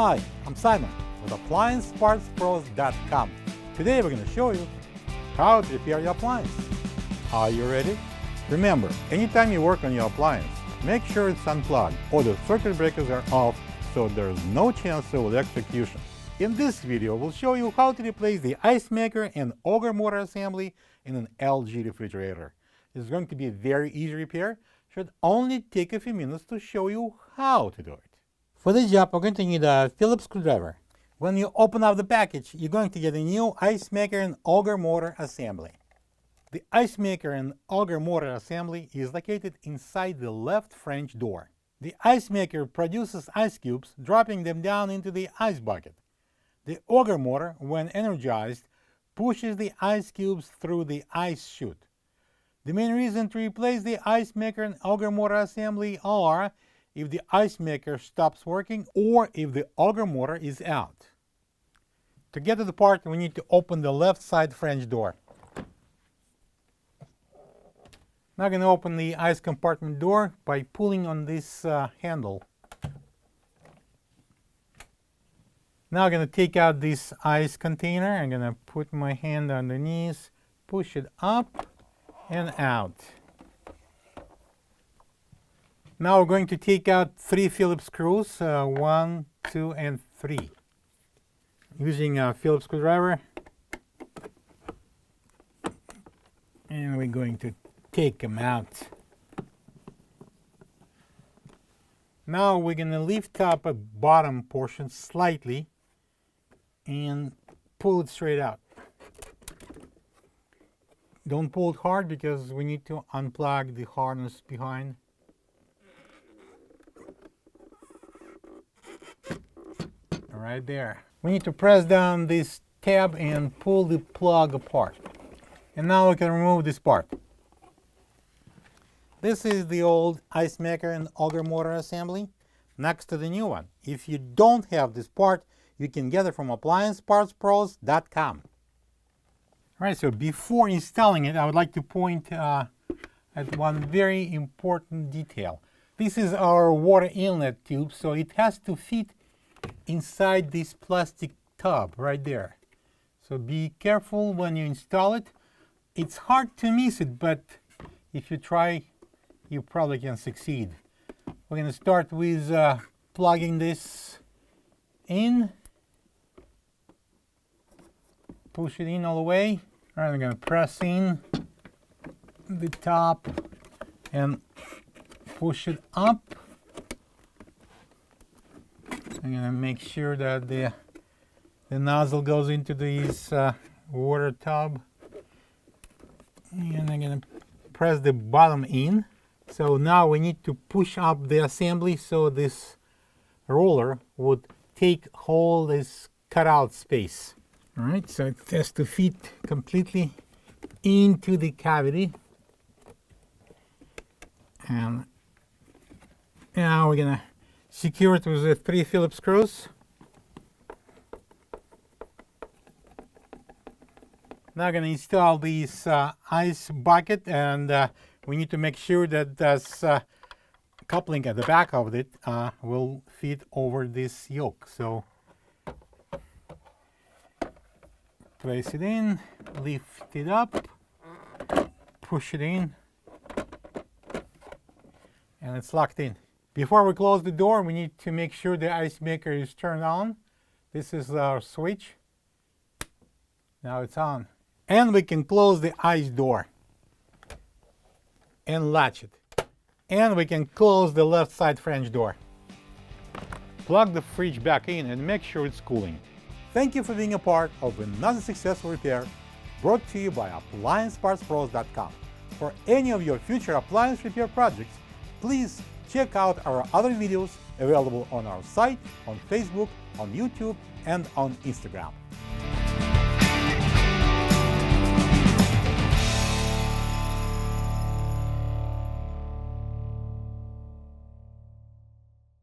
Hi, I'm Simon with AppliancePartsPros.com. Today we're going to show you how to repair your appliance. Are you ready? Remember, anytime you work on your appliance, make sure it's unplugged or the circuit breakers are off so there's no chance of electrocution. In this video, we'll show you how to replace the ice maker and auger motor assembly in an LG refrigerator. It's going to be a very easy repair. Should only take a few minutes to show you how to do it. For this job, we're going to need a Phillips screwdriver. When you open up the package, you're going to get a new ice maker and auger motor assembly. The ice maker and auger motor assembly is located inside the left French door. The ice maker produces ice cubes, dropping them down into the ice bucket. The auger motor, when energized, pushes the ice cubes through the ice chute. The main reason to replace the ice maker and auger motor assembly are if the ice maker stops working or if the auger motor is out. To get to the part, we need to open the left side French door. Now I'm going to open the ice compartment door by pulling on this handle. Now I'm going to take out this ice container. I'm going to put my hand underneath, push it up and out. Now we're going to take out 3 Phillips screws, 1, 2, and 3. Using a Phillips screwdriver. And we're going to take them out. Now we're going to lift up a bottom portion slightly and pull it straight out. Don't pull it hard because we need to unplug the harness behind. Right there. We need to press down this tab and pull the plug apart. And now we can remove this part. This is the old ice maker and auger motor assembly next to the new one. If you don't have this part, you can get it from AppliancePartsPros.com. Alright, so before installing it, I would like to point at one very important detail. This is our water inlet tube, so it has to fit inside this plastic tub right there. So be careful when you install it. It's hard to miss it, but if you try, you probably can succeed. We're going to start with plugging this in. Push it in all the way. All right, I'm going to press in the top and push it up. I'm going to make sure that the nozzle goes into this water tub. And I'm going to press the bottom in. So now we need to push up the assembly so this roller would take all this cutout space. All right, so it has to fit completely into the cavity. And now we're going to secure it with the 3 Phillips screws. Now I'm going to install this ice bucket, and we need to make sure that this coupling at the back of it will fit over this yoke. So place it in, lift it up, push it in, and it's locked in. Before we close the door, we need to make sure the ice maker is turned on. This is our switch. Now it's on. And we can close the ice door and latch it. And we can close the left side French door. Plug the fridge back in and make sure it's cooling. Thank you for being a part of another successful repair brought to you by AppliancePartsPros.com. For any of your future appliance repair projects, please check out our other videos available on our site, on Facebook, on YouTube, and on Instagram.